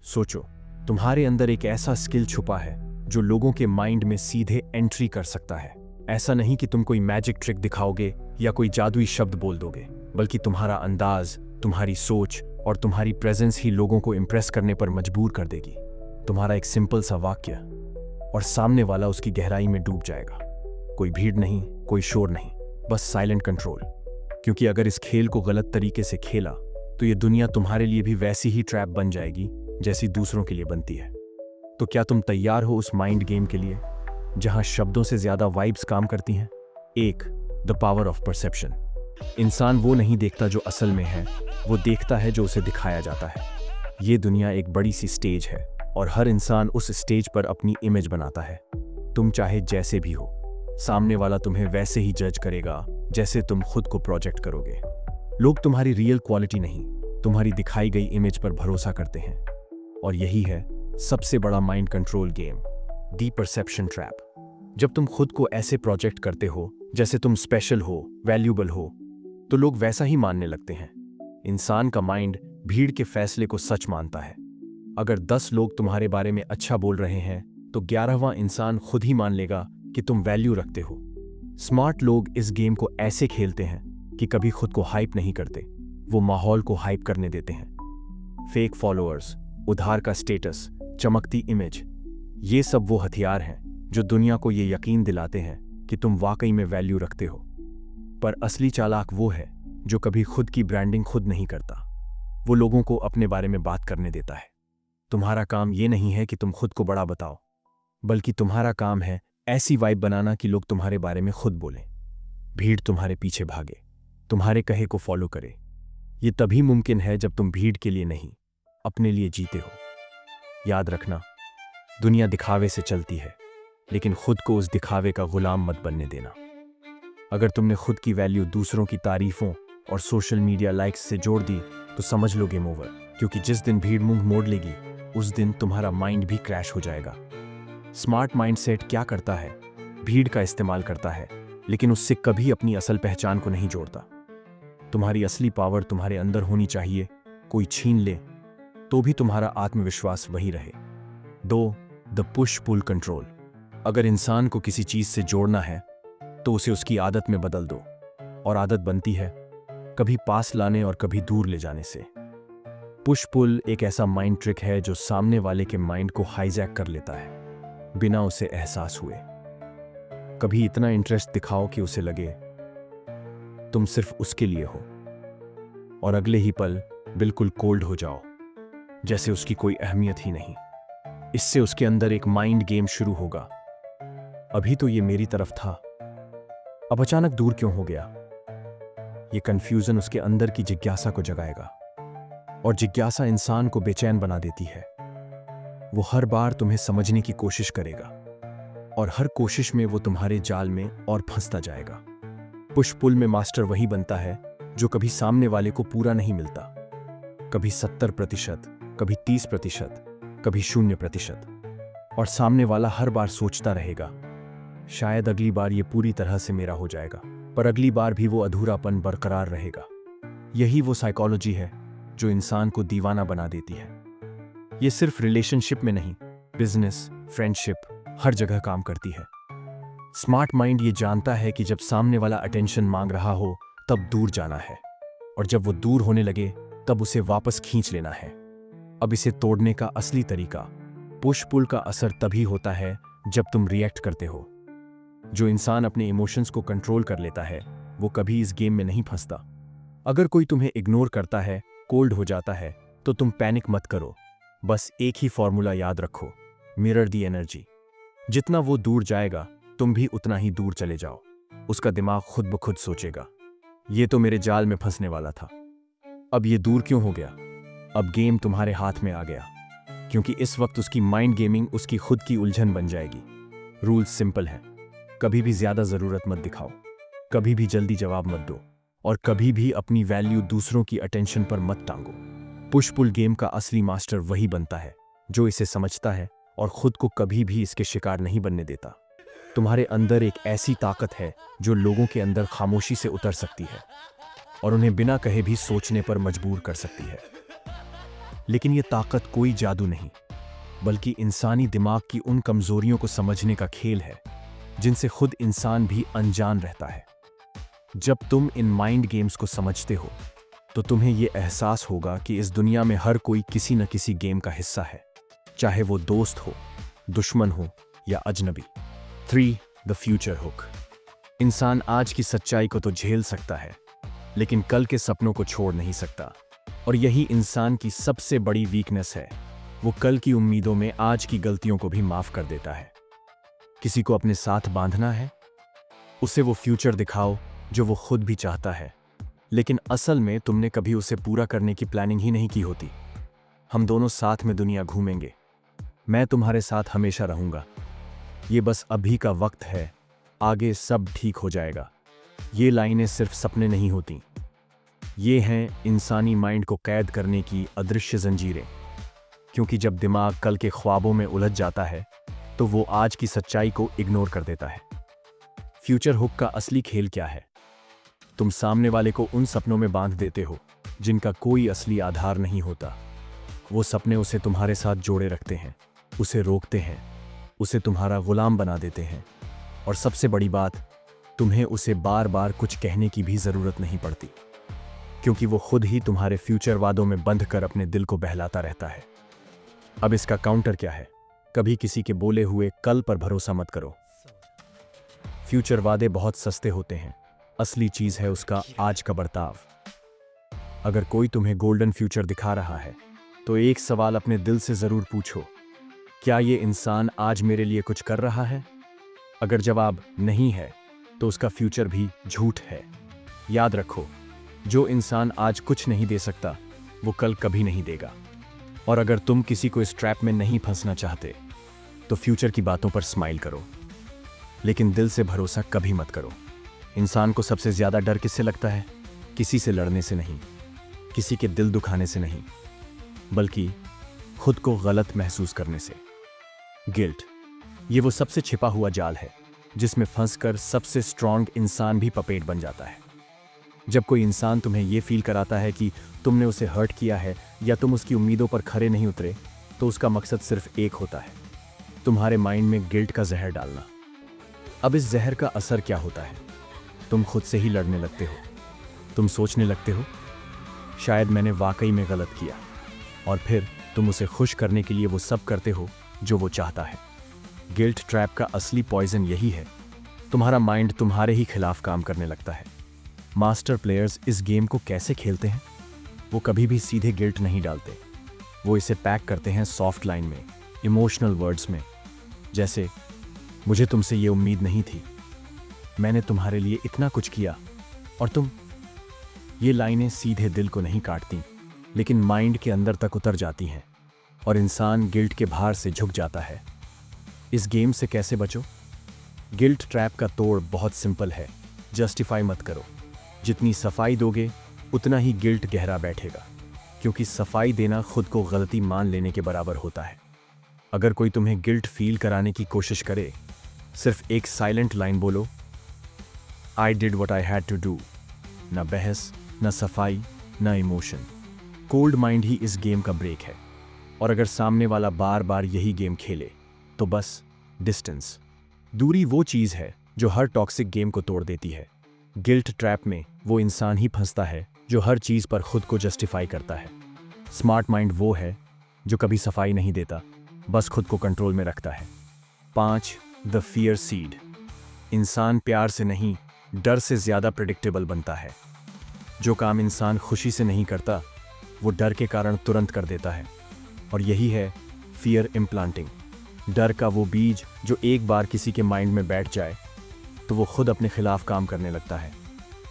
सोचो, तुम्हारे अंदर एक ऐसा स्किल छुपा है जो लोगों के माइंड में सीधे एंट्री कर सकता है। ऐसा नहीं कि तुम कोई मैजिक ट्रिक दिखाओगे या कोई जादुई शब्द बोल दोगे, बल्कि तुम्हारा अंदाज, तुम्हारी सोच और तुम्हारी प्रेजेंस ही लोगों को इंप्रेस करने पर मजबूर कर देगी। तुम्हारा एक सिंपल सा वाक्य और सामने वाला उसकी गहराई में डूब जाएगा। कोई भीड़ नहीं, कोई शोर नहीं, बस साइलेंट कंट्रोल। क्योंकि अगर इस खेल को गलत तरीके से खेला तो ये दुनिया तुम्हारे लिए भी वैसी ही ट्रैप बन जाएगी जैसी दूसरों के लिए बनती है। तो क्या तुम तैयार हो उस माइंड गेम के लिए जहां शब्दों से ज्यादा वाइब्स काम करती हैं? 1. The power of perception. इंसान वो नहीं देखता जो असल में है, वो देखता है जो उसे दिखाया जाता है। ये दुनिया एक बड़ी सी स्टेज है और हर इंसान उस स्टेज पर अपनी इमेज बनाता है। तुम चाहे जैसे भी हो, सामने वाला तुम्हें वैसे ही जज करेगा जैसे तुम खुद को प्रोजेक्ट करोगे। लोग तुम्हारी रियल क्वालिटी नहीं, तुम्हारी दिखाई गई इमेज पर भरोसा करते हैं। और यही है सबसे बड़ा माइंड कंट्रोल गेम, दी परसेप्शन ट्रैप। जब तुम खुद को ऐसे प्रोजेक्ट करते हो जैसे तुम स्पेशल हो, वैल्यूबल हो, तो लोग वैसा ही मानने लगते हैं। इंसान का माइंड भीड़ के फैसले को सच मानता है। अगर 10 लोग तुम्हारे बारे में अच्छा बोल रहे हैं तो 11वां इंसान खुद ही मान लेगा कि तुम वैल्यू रखते हो। स्मार्ट लोग इस गेम को ऐसे खेलते हैं कि कभी खुद को हाइप नहीं करते, वो माहौल को हाइप करने देते हैं। फेक फॉलोअर्स, उधार का स्टेटस, चमकती इमेज, ये सब वो हथियार हैं जो दुनिया को ये यकीन दिलाते हैं कि तुम वाकई में वैल्यू रखते हो। पर असली चालाक वो है जो कभी खुद की ब्रांडिंग खुद नहीं करता, वो लोगों को अपने बारे में बात करने देता है। तुम्हारा काम ये नहीं है कि तुम खुद को बड़ा बताओ, बल्कि तुम्हारा काम है ऐसी वाइब बनाना कि लोग तुम्हारे बारे में खुद बोलें। भीड़ तुम्हारे पीछे भागे, तुम्हारे कहे को फॉलो करे। ये तभी मुमकिन है जब तुम भीड़ के लिए नहीं, अपने लिए जीते हो। याद रखना, दुनिया दिखावे से चलती है, लेकिन खुद को उस दिखावे का गुलाम मत बनने देना। अगर तुमने खुद की वैल्यू दूसरों की तारीफों और सोशल मीडिया लाइक्स से जोड़ दी तो समझ लो गेम ओवर। क्योंकि जिस दिन भीड़ मुंह मोड़ लेगी उस दिन तुम्हारा माइंड भी क्रैश हो जाएगा। स्मार्ट माइंडसेट क्या करता है? भीड़ का इस्तेमाल करता है, लेकिन उससे कभी अपनी असल पहचान को नहीं जोड़ता। तुम्हारी असली पावर तुम्हारे अंदर होनी चाहिए, कोई छीन ले तो भी तुम्हारा आत्मविश्वास वही रहे। 2. The push pull control. अगर इंसान को किसी चीज से जोड़ना है तो उसे उसकी आदत में बदल दो, और आदत बनती है कभी पास लाने और कभी दूर ले जाने से। पुश पुल एक ऐसा माइंड ट्रिक है जो सामने वाले के माइंड को हाईजैक कर लेता है बिना उसे एहसास हुए। कभी इतना इंटरेस्ट दिखाओ कि उसे लगे तुम सिर्फ उसके लिए हो, और अगले ही पल बिल्कुल कोल्ड हो जाओ जैसे उसकी कोई अहमियत ही नहीं। इससे उसके अंदर एक माइंड गेम शुरू होगा। अभी तो ये मेरी तरफ था, अब अचानक दूर क्यों हो गया? ये कंफ्यूजन उसके अंदर की जिज्ञासा को जगाएगा, और जिज्ञासा इंसान को बेचैन बना देती है। वो हर बार तुम्हें समझने की कोशिश करेगा, और हर कोशिश में वो तुम्हारे जाल में और फंसता जाएगा। पुश पुल में मास्टर वही बनता है जो कभी सामने वाले को पूरा नहीं मिलता, कभी 70%, कभी 30%, कभी 0%, और सामने वाला हर बार सोचता रहेगा शायद अगली बार ये पूरी तरह से मेरा हो जाएगा, पर अगली बार भी वो अधूरापन बरकरार रहेगा। यही वो साइकोलॉजी है जो इंसान को दीवाना बना देती है। ये सिर्फ रिलेशनशिप में नहीं, बिजनेस, फ्रेंडशिप, हर जगह काम करती है। स्मार्ट माइंड ये जानता है कि जब सामने वाला अटेंशन मांग रहा हो तब दूर जाना है, और जब वो दूर होने लगे तब उसे वापस खींच लेना है। अब इसे तोड़ने का असली तरीका, पुश पुल का असर तभी होता है जब तुम रिएक्ट करते हो। जो इंसान अपने इमोशंस को कंट्रोल कर लेता है वो कभी इस गेम में नहीं फंसता। अगर कोई तुम्हें इग्नोर करता है, कोल्ड हो जाता है, तो तुम पैनिक मत करो। बस एक ही फॉर्मूला याद रखो, मिरर दी एनर्जी। जितना वो दूर जाएगा तुम भी उतना ही दूर चले जाओ। उसका दिमाग खुद ब खुद सोचेगा ये तो मेरे जाल में फंसने वाला था, अब ये दूर क्यों हो गया? अब गेम तुम्हारे हाथ में आ गया, क्योंकि इस वक्त उसकी माइंड गेमिंग उसकी खुद की उलझन बन जाएगी। रूल्स सिंपल है, कभी भी ज्यादा जरूरत मत दिखाओ, कभी भी जल्दी जवाब मत दो, और कभी भी अपनी वैल्यू दूसरों की अटेंशन पर मत टांगो। पुश पुल गेम का असली मास्टर वही बनता है जो इसे समझता है और खुद को कभी भी इसके शिकार नहीं बनने देता। तुम्हारे अंदर एक ऐसी ताकत है जो लोगों के अंदर खामोशी से उतर सकती है और उन्हें बिना कहे भी सोचने पर मजबूर कर सकती है। लेकिन ये ताकत कोई जादू नहीं, बल्कि इंसानी दिमाग की उन कमजोरियों को समझने का खेल है जिनसे खुद इंसान भी अनजान रहता है। जब तुम इन माइंड गेम्स को समझते हो तो तुम्हें यह एहसास होगा कि इस दुनिया में हर कोई किसी न किसी गेम का हिस्सा है, चाहे वो दोस्त हो, दुश्मन हो या अजनबी। 3. The future hook. इंसान आज की सच्चाई को तो झेल सकता है, लेकिन कल के सपनों को छोड़ नहीं सकता। और यही इंसान की सबसे बड़ी वीकनेस है। वो कल की उम्मीदों में आज की गलतियों को भी माफ कर देता है। किसी को अपने साथ बांधना है, उसे वो फ्यूचर दिखाओ जो वो खुद भी चाहता है, लेकिन असल में तुमने कभी उसे पूरा करने की प्लानिंग ही नहीं की होती। हम दोनों साथ में दुनिया घूमेंगे, मैं तुम्हारे साथ हमेशा रहूंगा। ये बस अभी का वक्त है, आगे सब ठीक हो जाएगा। ये लाइनें सिर्फ सपने नहीं होती, ये हैं इंसानी माइंड को कैद करने की अदृश्य जंजीरें। क्योंकि जब दिमाग कल के ख्वाबों में उलझ जाता है तो वो आज की सच्चाई को इग्नोर कर देता है। फ्यूचर हुक का असली खेल क्या है? तुम सामने वाले को उन सपनों में बांध देते हो जिनका कोई असली आधार नहीं होता। वो सपने उसे तुम्हारे साथ जोड़े रखते हैं, उसे रोकते हैं, उसे तुम्हारा गुलाम बना देते हैं। और सबसे बड़ी बात, तुम्हें उसे बार बार कुछ कहने की भी जरूरत नहीं पड़ती, क्योंकि वो खुद ही तुम्हारे फ्यूचर वादों में बंध कर अपने दिल को बहलाता रहता है। अब इसका काउंटर क्या है? कभी किसी के बोले हुए कल पर भरोसा मत करो। फ्यूचर वादे बहुत सस्ते होते हैं, असली चीज है उसका आज का बर्ताव। अगर कोई तुम्हें गोल्डन फ्यूचर दिखा रहा है तो एक सवाल अपने दिल से जरूर पूछो, क्या ये इंसान आज मेरे लिए कुछ कर रहा है? अगर जवाब नहीं है तो उसका फ्यूचर भी झूठ है। याद रखो, जो इंसान आज कुछ नहीं दे सकता वो कल कभी नहीं देगा। और अगर तुम किसी को इस ट्रैप में नहीं फंसना चाहते तो फ्यूचर की बातों पर स्माइल करो, लेकिन दिल से भरोसा कभी मत करो। इंसान को सबसे ज्यादा डर किससे लगता है? किसी से लड़ने से नहीं, किसी के दिल दुखाने से नहीं, बल्कि खुद को गलत महसूस करने से। गिल्ट, ये वो सबसे छिपा हुआ जाल है जिसमें फंसकर सबसे स्ट्रांग इंसान भी पपेट बन जाता है। जब कोई इंसान तुम्हें यह फील कराता है कि तुमने उसे हर्ट किया है या तुम उसकी उम्मीदों पर खरे नहीं उतरे, तो उसका मकसद सिर्फ एक होता है, तुम्हारे माइंड में गिल्ट का जहर डालना। अब इस जहर का असर क्या होता है? तुम खुद से ही लड़ने लगते हो। तुम सोचने लगते हो, शायद मैंने वाकई में गलत किया, और फिर तुम उसे खुश करने के लिए वो सब करते हो जो वो चाहता है। गिल्ट ट्रैप का असली पॉइजन यही है, तुम्हारा माइंड तुम्हारे ही खिलाफ काम करने लगता है। मास्टर प्लेयर्स इस गेम को कैसे खेलते हैं? वो कभी भी सीधे गिल्ट नहीं डालते, वो इसे पैक करते हैं सॉफ्ट लाइन में, इमोशनल वर्ड्स में, जैसे मुझे तुमसे ये उम्मीद नहीं थी, मैंने तुम्हारे लिए इतना कुछ किया, और तुम। ये लाइनें सीधे दिल को नहीं काटती, लेकिन माइंड के अंदर तक उतर जाती हैं और इंसान गिल्ट के भार से झुक जाता है। इस गेम से कैसे बचो? गिल्ट ट्रैप का तोड़ बहुत सिंपल है, जस्टिफाई मत करो। जितनी सफाई दोगे उतना ही गिल्ट गहरा बैठेगा, क्योंकि सफाई देना खुद को गलती मान लेने के बराबर होता है। अगर कोई तुम्हें गिल्ट फील कराने की कोशिश करे, सिर्फ एक साइलेंट लाइन बोलो, I did what I had to do. ना बहस, ना सफाई, ना इमोशन। कोल्ड माइंड ही इस गेम का ब्रेक है। और अगर सामने वाला बार बार यही गेम खेले तो बस डिस्टेंस, दूरी वो चीज है जो हर टॉक्सिक गेम को तोड़ देती है। गिल्ट ट्रैप में वो इंसान ही फंसता है जो हर चीज पर खुद को जस्टिफाई करता है। स्मार्ट माइंड वो है जो कभी सफाई नहीं देता, बस खुद को कंट्रोल में रखता है। 5. The fear seed. इंसान प्यार से नहीं, डर से ज्यादा प्रेडिक्टेबल बनता है। जो काम इंसान खुशी से नहीं करता वो डर के कारण तुरंत कर देता है, और यही है फियर इम्प्लांटिंग। डर का वो बीज जो एक बार किसी के माइंड में बैठ जाए तो वो खुद अपने खिलाफ काम करने लगता है।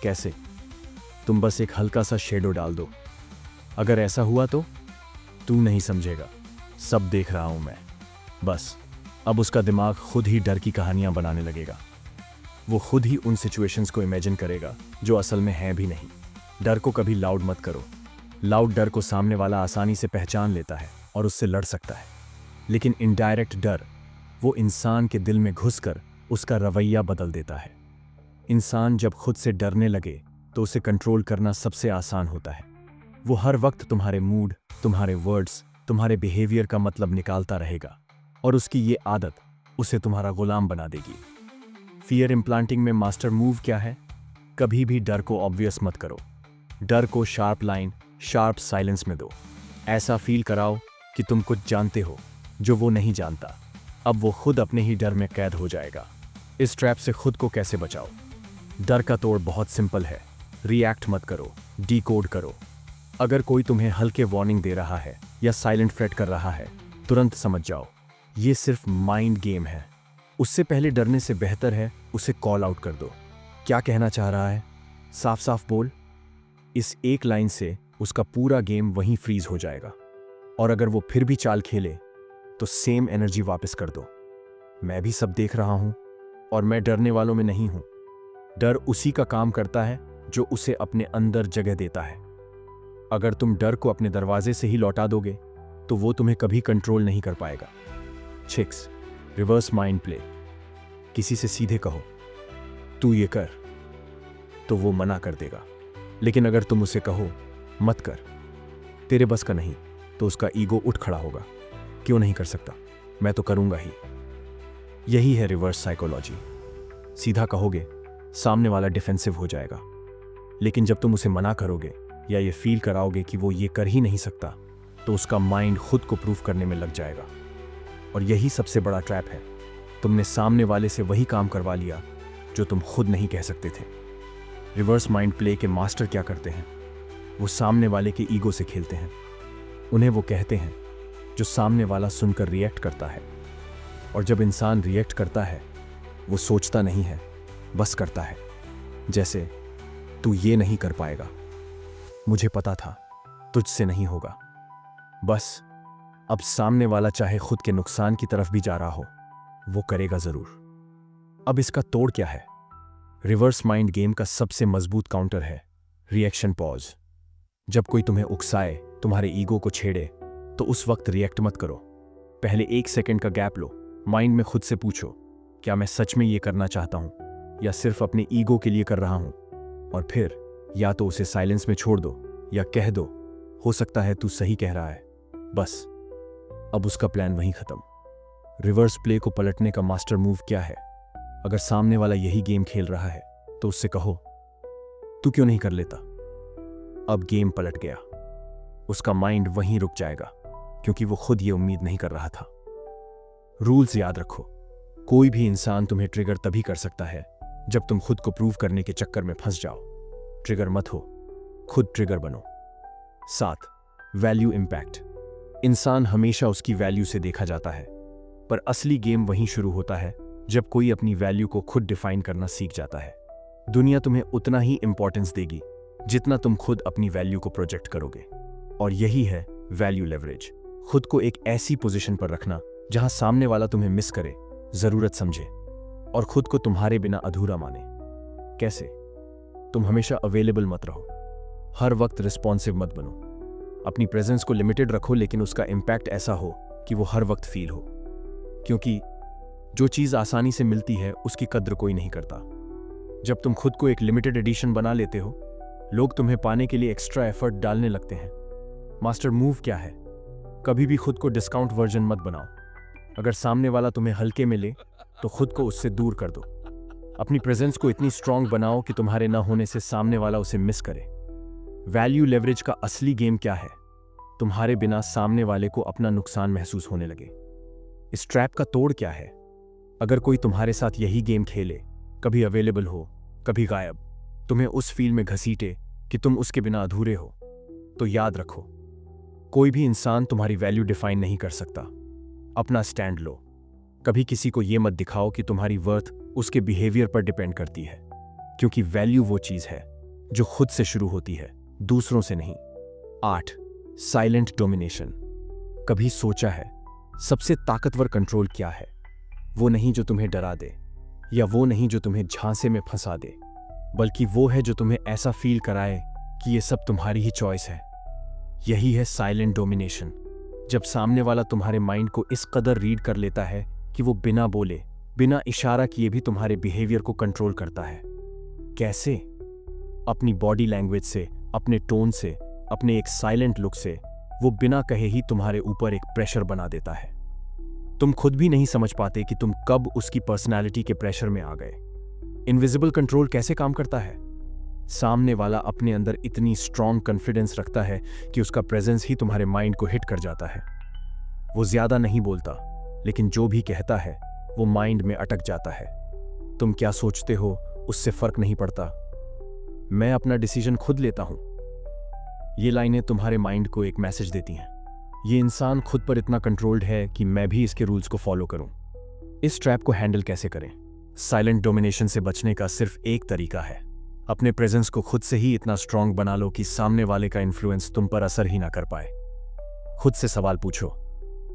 कैसे? तुम बस एक हल्का सा शेडो डाल दो। अगर ऐसा हुआ तो तू नहीं समझेगा, सब देख रहा हूं मैं। बस अब उसका दिमाग खुद ही डर की कहानियां बनाने लगेगा। वो खुद ही उन सिचुएशंस को इमेजिन करेगा जो असल में हैं भी नहीं। डर को कभी लाउड मत करो। लाउड डर को सामने वाला आसानी से पहचान लेता है और उससे लड़ सकता है, लेकिन इनडायरेक्ट डर वो इंसान के दिल में घुसकर उसका रवैया बदल देता है। इंसान जब खुद से डरने लगे तो उसे कंट्रोल करना सबसे आसान होता है। वो हर वक्त तुम्हारे मूड, तुम्हारे वर्ड्स, तुम्हारे बिहेवियर का मतलब निकालता रहेगा और उसकी ये आदत उसे तुम्हारा गुलाम बना देगी। फियर इम्प्लांटिंग में मास्टर मूव क्या है? कभी भी डर को ऑब्वियस मत करो। डर को शार्प लाइन, शार्प साइलेंस में दो। ऐसा फील कराओ कि तुम कुछ जानते हो जो वो नहीं जानता। अब वो खुद अपने ही डर में कैद हो जाएगा। इस ट्रैप से खुद को कैसे बचाओ? डर का तोड़ बहुत सिंपल है। रिएक्ट मत करो, डिकोड करो। अगर कोई तुम्हें हल्के वार्निंग दे रहा है या साइलेंट फ्रेट कर रहा है, तुरंत समझ जाओ ये सिर्फ माइंड गेम है। उससे पहले डरने से बेहतर है उसे कॉल आउट कर दो। क्या कहना चाह रहा है? साफ साफ बोल। इस एक लाइन से उसका पूरा गेम वहीं फ्रीज हो जाएगा। और अगर वो फिर भी चाल खेले तो सेम एनर्जी वापस कर दो। मैं भी सब देख रहा हूं और मैं डरने वालों में नहीं हूं। डर उसी का काम करता है जो उसे अपने अंदर जगह देता है। अगर तुम डर को अपने दरवाजे से ही लौटा दोगे तो वो तुम्हें कभी कंट्रोल नहीं कर पाएगा। 6. Reverse mind play. किसी से सीधे कहो तू ये कर, तो वो मना कर देगा। लेकिन अगर तुम उसे कहो मत कर, तेरे बस का नहीं, तो उसका ईगो उठ खड़ा होगा। क्यों नहीं कर सकता, मैं तो करूंगा ही। यही है रिवर्स साइकोलॉजी। सीधा कहोगे, सामने वाला डिफेंसिव हो जाएगा। लेकिन जब तुम उसे मना करोगे या ये फील कराओगे कि वो ये कर ही नहीं सकता, तो उसका माइंड खुद को प्रूफ करने में लग जाएगा। और यही सबसे बड़ा ट्रैप है। तुमने सामने वाले से वही काम करवा लिया जो तुम खुद नहीं कह सकते थे। रिवर्स माइंड प्ले के मास्टर क्या करते हैं? वो सामने वाले के ईगो से खेलते हैं। उन्हें वो कहते हैं जो सामने वाला सुनकर रिएक्ट करता है। और जब इंसान रिएक्ट करता है, वो सोचता नहीं है, बस करता है। जैसे तू ये नहीं कर पाएगा, मुझे पता था तुझसे नहीं होगा। बस अब सामने वाला चाहे खुद के नुकसान की तरफ भी जा रहा हो, वो करेगा जरूर। अब इसका तोड़ क्या है? रिवर्स माइंड गेम का सबसे मजबूत काउंटर है रिएक्शन पॉज। जब कोई तुम्हें उकसाए, तुम्हारे ईगो को छेड़े, तो उस वक्त रिएक्ट मत करो। पहले 1 सेकंड का गैप लो। माइंड में खुद से पूछो, क्या मैं सच में ये करना चाहता हूं या सिर्फ अपने ईगो के लिए कर रहा हूं? और फिर या तो उसे साइलेंस में छोड़ दो या कह दो, हो सकता है तू सही कह रहा है। बस अब उसका प्लान वहीं खत्म। रिवर्स प्ले को पलटने का मास्टर मूव क्या है? अगर सामने वाला यही गेम खेल रहा है तो उससे कहो तू क्यों नहीं कर लेता। अब गेम पलट गया। उसका माइंड वहीं रुक जाएगा क्योंकि वो खुद ये उम्मीद नहीं कर रहा था। रूल्स याद रखो, कोई भी इंसान तुम्हें ट्रिगर तभी कर सकता है जब तुम खुद को प्रूव करने के चक्कर में फंस जाओ। ट्रिगर मत हो, खुद ट्रिगर बनो। 7. Value impact. इंसान हमेशा उसकी वैल्यू से देखा जाता है, पर असली गेम वहीं शुरू होता है जब कोई अपनी वैल्यू को खुद डिफाइन करना सीख जाता है। दुनिया तुम्हें उतना ही इंपॉर्टेंस देगी जितना तुम खुद अपनी वैल्यू को प्रोजेक्ट करोगे। और यही है वैल्यू लेवरेज। खुद को एक ऐसी पोजीशन पर रखना जहां सामने वाला तुम्हें मिस करे, जरूरत समझे और खुद को तुम्हारे बिना अधूरा माने। कैसे? तुम हमेशा अवेलेबल मत रहो, हर वक्त रिस्पॉन्सिव मत बनो। अपनी प्रेजेंस को लिमिटेड रखो, लेकिन उसका इम्पैक्ट ऐसा हो कि वो हर वक्त फील हो। क्योंकि जो चीज़ आसानी से मिलती है उसकी कद्र कोई नहीं करता। जब तुम खुद को एक लिमिटेड एडिशन बना लेते हो, लोग तुम्हें पाने के लिए एक्स्ट्रा एफर्ट डालने लगते हैं। मास्टर मूव क्या है? कभी भी खुद को डिस्काउंट वर्जन मत बनाओ। अगर सामने वाला तुम्हें हल्के में ले तो खुद को उससे दूर कर दो। अपनी प्रेजेंस को इतनी स्ट्रांग बनाओ कि तुम्हारे ना होने से सामने वाला उसे मिस करे। वैल्यू लेवरेज का असली गेम क्या है? तुम्हारे बिना सामने वाले को अपना नुकसान महसूस होने लगे। इस ट्रैप का तोड़ क्या है? अगर कोई तुम्हारे साथ यही गेम खेले, कभी अवेलेबल हो, कभी गायब, तुम्हें उस फील में घसीटे कि तुम उसके बिना अधूरे हो, तो याद रखो, कोई भी इंसान तुम्हारी वैल्यू डिफाइन नहीं कर सकता। अपना स्टैंड लो। कभी किसी को यह मत दिखाओ कि तुम्हारी वर्थ उसके बिहेवियर पर डिपेंड करती है, क्योंकि वैल्यू वो चीज है जो खुद से शुरू होती है, दूसरों से नहीं। 8. Silent domination. कभी सोचा है सबसे ताकतवर कंट्रोल क्या है? वो नहीं जो तुम्हें डरा दे, या वो नहीं जो तुम्हें झांसे में फंसा दे, बल्कि वो है जो तुम्हें ऐसा फील कराए कि ये सब तुम्हारी ही चॉइस है। यही है साइलेंट डोमिनेशन। जब सामने वाला तुम्हारे माइंड को इस कदर रीड कर लेता है कि वो बिना बोले, बिना इशारा किए भी तुम्हारे बिहेवियर को कंट्रोल करता है। कैसे? अपनी बॉडी लैंग्वेज से, अपने टोन से, अपने एक साइलेंट लुक से वो बिना कहे ही तुम्हारे ऊपर एक प्रेशर बना देता है। तुम खुद भी नहीं समझ पाते कि तुम कब उसकी पर्सनैलिटी के प्रेशर में आ गए। इनविजिबल कंट्रोल कैसे काम करता है? सामने वाला अपने अंदर इतनी स्ट्रॉन्ग कॉन्फिडेंस रखता है कि उसका प्रेजेंस ही तुम्हारे माइंड को हिट कर जाता है। वो ज्यादा नहीं बोलता, लेकिन जो भी कहता है वो माइंड में अटक जाता है। तुम क्या सोचते हो उससे फर्क नहीं पड़ता। मैं अपना डिसीजन खुद लेता हूं। ये लाइनें तुम्हारे माइंड को एक मैसेज देती हैं, ये इंसान खुद पर इतना कंट्रोल्ड है कि मैं भी इसके रूल्स को फॉलो करूं। इस ट्रैप को हैंडल कैसे करें? साइलेंट डोमिनेशन से बचने का सिर्फ एक तरीका है, अपने प्रेजेंस को खुद से ही इतना स्ट्रांग बना लो कि सामने वाले का इन्फ्लुएंस तुम पर असर ही ना कर पाए। खुद से सवाल पूछो,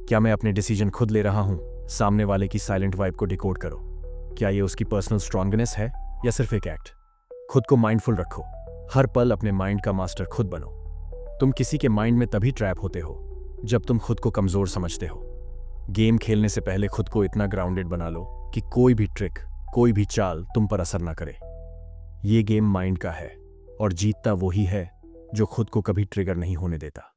क्या मैं अपने डिसीजन खुद ले रहा हूं? सामने वाले की साइलेंट वाइब को डिकोड करो। क्या ये उसकी पर्सनल स्ट्रांगनेस है या सिर्फ एक एक्ट? खुद को माइंडफुल रखो, हर पल अपने माइंड का मास्टर खुद बनो। तुम किसी के माइंड में तभी ट्रैप होते हो जब तुम खुद को कमजोर समझते हो। गेम खेलने से पहले खुद को इतना ग्राउंडेड बना लो कि कोई भी ट्रिक, कोई भी चाल तुम पर असर ना करे। ये गेम माइंड का है और जीतता वही है जो खुद को कभी ट्रिगर नहीं होने देता।